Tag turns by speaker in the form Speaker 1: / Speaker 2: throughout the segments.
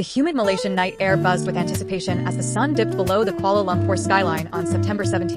Speaker 1: The humid Malaysian night air buzzed with anticipation as the sun dipped below the Kuala Lumpur skyline on September 17,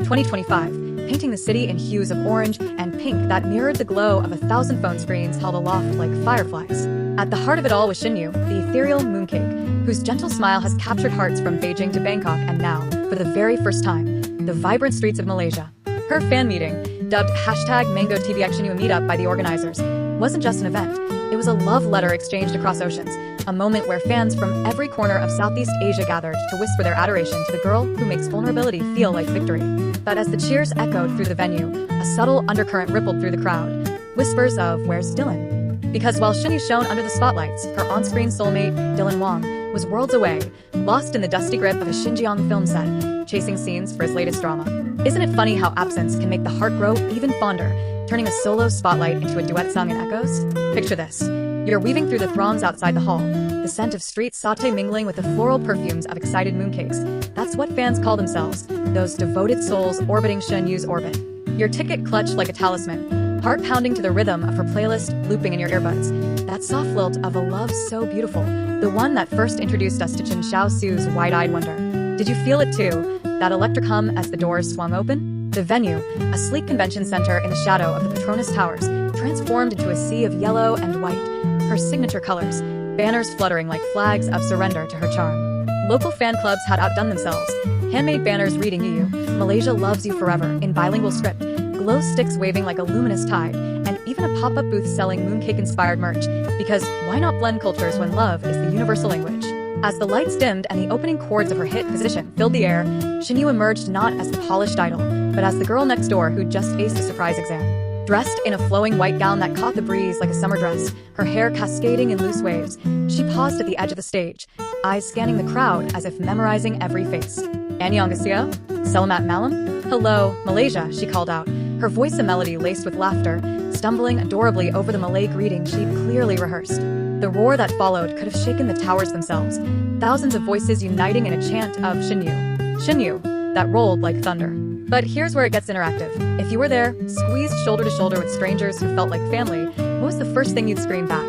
Speaker 1: 2025, painting the city in hues of orange and pink that mirrored the glow of 1,000 phone screens held aloft like fireflies. At the heart of it all was Shen, the ethereal mooncake, whose gentle smile has captured hearts from Beijing to Bangkok and now, for the very first time, the vibrant streets of Malaysia. Her fan meeting, dubbed #MangoTVXNU Meetup by the organizers, wasn't just an event. It was a love letter exchanged across oceans, a moment where fans from every corner of Southeast Asia gathered to whisper their adoration to the girl who makes vulnerability feel like victory. But as the cheers echoed through the venue, a subtle undercurrent rippled through the crowd. Whispers of, "Where's Dylan?" Because while Shen shone under the spotlights, her on-screen soulmate, Dylan Wang, was worlds away, lost in the dusty grip of a Xinjiang film set, chasing scenes for his latest drama. Isn't it funny how absence can make the heart grow even fonder, turning a solo spotlight into a duet sung in echoes? Picture this. You're weaving through the throngs outside the hall, the scent of street sauté mingling with the floral perfumes of excited mooncakes. That's what fans call themselves, those devoted souls orbiting Shen Yu's orbit. Your ticket clutched like a talisman, heart pounding to the rhythm of her playlist looping in your earbuds. That soft lilt of a love so beautiful, the one that first introduced us to Chen Xiaosu's wide-eyed wonder. Did you feel it too, that electric hum as the doors swung open? The venue, a sleek convention center in the shadow of the Petronas Towers, transformed into a sea of yellow and white, her signature colors, banners fluttering like flags of surrender to her charm. Local fan clubs had outdone themselves, handmade banners reading "You, Malaysia loves you forever" in bilingual script, glow sticks waving like a luminous tide, and even a pop-up booth selling mooncake-inspired merch, because why not blend cultures when love is the universal language? As the lights dimmed and the opening chords of her hit Position filled the air, Shen emerged not as the polished idol, but as the girl next door who'd just aced a surprise exam. Dressed in a flowing white gown that caught the breeze like a summer dress, her hair cascading in loose waves, she paused at the edge of the stage, eyes scanning the crowd as if memorizing every face. "Annyeonghaseyo? Selamat malam? Hello, Malaysia," she called out, her voice a melody laced with laughter, stumbling adorably over the Malay greeting she'd clearly rehearsed. The roar that followed could have shaken the towers themselves, thousands of voices uniting in a chant of Shen Yu, that rolled like thunder. But here's where it gets interactive. If you were there, squeezed shoulder to shoulder with strangers who felt like family, what was the first thing you'd scream back?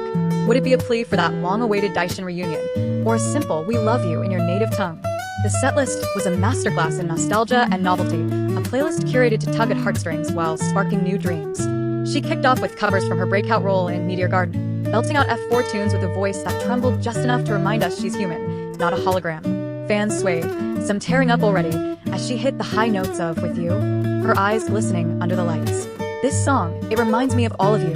Speaker 1: Would it be a plea for that long-awaited Daishin reunion, or a simple "we love you" in your native tongue? The setlist was a masterclass in nostalgia and novelty, a playlist curated to tug at heartstrings while sparking new dreams. She kicked off with covers from her breakout role in Meteor Garden, belting out F4 tunes with a voice that trembled just enough to remind us she's human, not a hologram. Fans swayed, some tearing up already, as she hit the high notes of "With You," her eyes glistening under the lights. "This song, it reminds me of all of you,"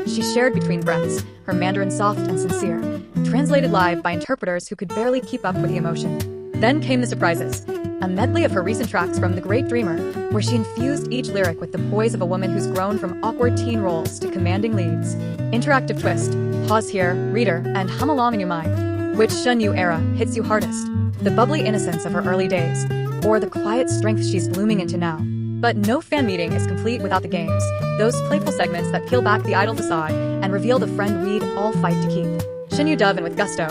Speaker 1: she shared between breaths, her Mandarin soft and sincere, translated live by interpreters who could barely keep up with the emotion. Then came the surprises, a medley of her recent tracks from The Great Dreamer, where she infused each lyric with the poise of a woman who's grown from awkward teen roles to commanding leads. Interactive twist, pause here, reader, and hum along in your mind. Which Shen Yu era hits you hardest? The bubbly innocence of her early days, or the quiet strength she's blooming into now? But no fan meeting is complete without the games, those playful segments that peel back the idol facade and reveal the friend we'd all fight to keep. Shen Yu dove in with gusto,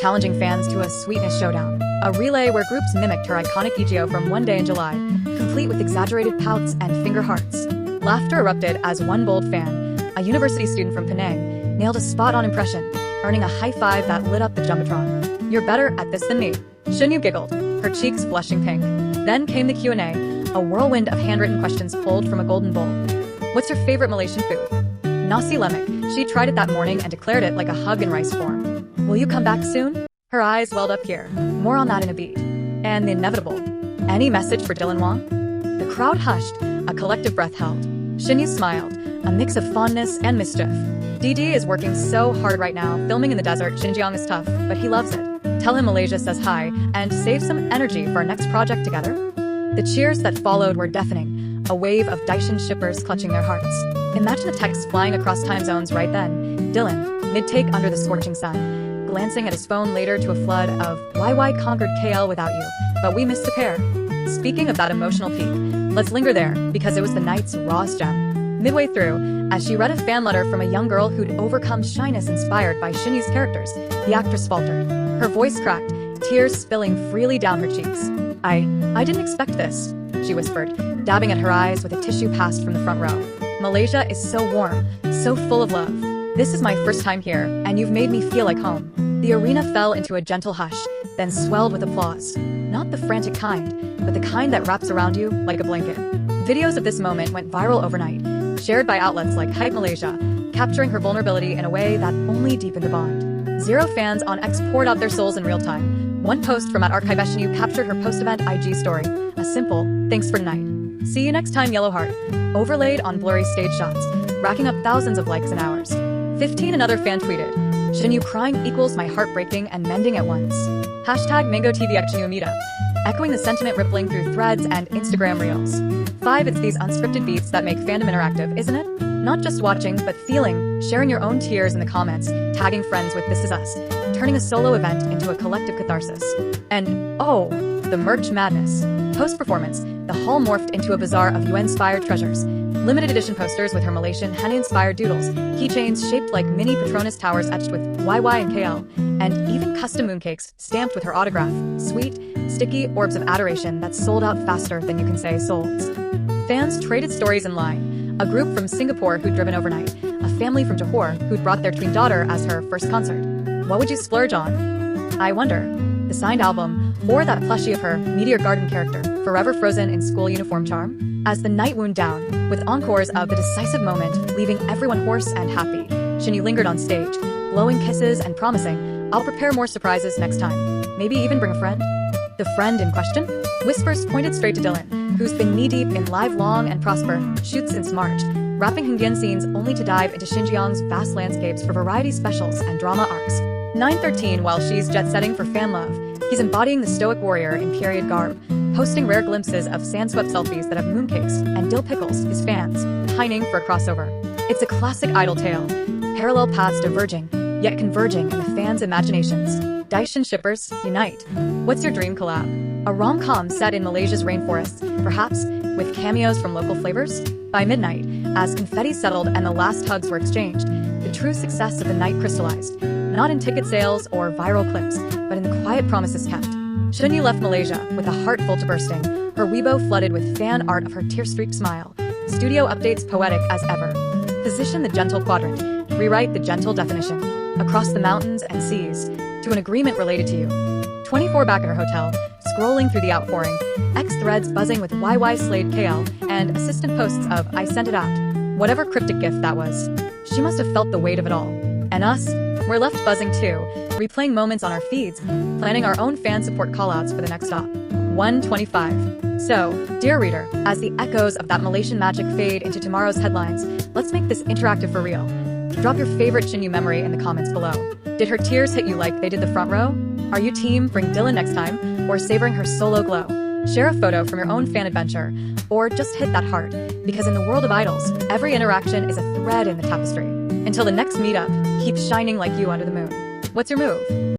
Speaker 1: challenging fans to a sweetness showdown, a relay where groups mimicked her iconic EGO from One Day in July, complete with exaggerated pouts and finger hearts. Laughter erupted as one bold fan, a university student from Penang, nailed a spot-on impression, earning a high five that lit up the Jumbotron. "You're better at this than me," Shen giggled, her cheeks blushing pink. Then came the Q&A, a whirlwind of handwritten questions pulled from a golden bowl. "What's your favorite Malaysian food?" "Nasi lemak." She tried it that morning and declared it like a hug in rice form. "Will you come back soon?" Her eyes welled up here. More on that in a beat. And the inevitable. "Any message for Dylan Wang?" The crowd hushed, a collective breath held. Shen smiled, a mix of fondness and mischief. "DD is working so hard right now, filming in the desert. Xinjiang is tough, but he loves it. Tell him Malaysia says hi, and save some energy for our next project together." The cheers that followed were deafening, a wave of Daishin shippers clutching their hearts. Imagine the text flying across time zones right then. Dylan, mid-take under the scorching sun, glancing at his phone later to a flood of "YY conquered KL without you, but we missed the pair." Speaking of that emotional peak, let's linger there, because it was the night's rawest gem. Midway through, as she read a fan letter from a young girl who'd overcome shyness inspired by Shen Yu's characters, the actress faltered. Her voice cracked, tears spilling freely down her cheeks. I didn't expect this," she whispered, dabbing at her eyes with a tissue passed from the front row. "Malaysia is so warm, so full of love. This is my first time here, and you've made me feel like home." The arena fell into a gentle hush, then swelled with applause. Not the frantic kind, but the kind that wraps around you like a blanket. Videos of this moment went viral overnight, shared by outlets like Hype Malaysia, capturing her vulnerability in a way that only deepened the bond. Zero fans on X poured out their souls in real time. One post from @archiveshenu captured her post-event IG story, a simple, "Thanks for tonight. See you next time, yellow heart," overlaid on blurry stage shots, racking up thousands of likes in hours. 15 Another fan tweeted, "Shen crying equals my heart breaking and mending at once." #MangoTVXenu meetup, echoing the sentiment rippling through threads and Instagram reels. 5 It's these unscripted beats that make fandom interactive, isn't it? Not just watching, but feeling, sharing your own tears in the comments, tagging friends with "This is us," turning a solo event into a collective catharsis. And, oh, the merch madness. Post-performance, the hall morphed into a bazaar of UN-inspired treasures. Limited edition posters with her Malaysian Henny-inspired doodles, keychains shaped like mini Petronas towers etched with YY and KL, and even custom mooncakes stamped with her autograph, sweet, sticky orbs of adoration that sold out faster than you can say souls. Fans traded stories in line. A group from Singapore who'd driven overnight, a family from Johor who'd brought their twin daughter as her first concert. What would you splurge on? I wonder. The signed album, or that plushie of her Meteor Garden character, forever frozen in school uniform charm? As the night wound down, with encores of the decisive moment, leaving everyone hoarse and happy, Shen lingered on stage, blowing kisses and promising, "I'll prepare more surprises next time. Maybe even bring a friend." The friend in question? Whispers pointed straight to Dylan, who's been knee-deep in Live Long and Prosper shoots since March, wrapping Hengdian scenes only to dive into Xinjiang's vast landscapes for variety specials and drama arcs. 9:13 While she's jet-setting for fan love, he's embodying the stoic warrior in period garb, posting rare glimpses of sand-swept selfies that have mooncakes and dill pickles, his fans, pining for a crossover. It's a classic idol tale, parallel paths diverging, yet converging in the fans' imaginations. Daishin shippers, unite. What's your dream collab? A rom-com set in Malaysia's rainforests, perhaps, with cameos from local flavors? By midnight, as confetti settled and the last hugs were exchanged, the true success of the night crystallized, not in ticket sales or viral clips, but in the quiet promises kept. Shen left Malaysia with a heart full to bursting, her Weibo flooded with fan art of her tear-streaked smile. Studio updates poetic as ever. Position the gentle quadrant, rewrite the gentle definition, across the mountains and seas, to an agreement related to you. 24 back at her hotel, scrolling through the outpouring, X threads buzzing with YY slayed KL, and assistant posts of "I sent it out." Whatever cryptic gift that was. She must have felt the weight of it all. And us? We're left buzzing too, replaying moments on our feeds, planning our own fan support callouts for the next stop. 1:25. So, dear reader, as the echoes of that Malaysian magic fade into tomorrow's headlines, let's make this interactive for real. Drop your favorite Shen memory in the comments below. Did her tears hit you like they did the front row? Are you team bring Dylan next time, or savoring her solo glow? Share a photo from your own fan adventure, or just hit that heart, because in the world of idols, every interaction is a thread in the tapestry. Until the next meetup, keep shining like you under the moon. What's your move?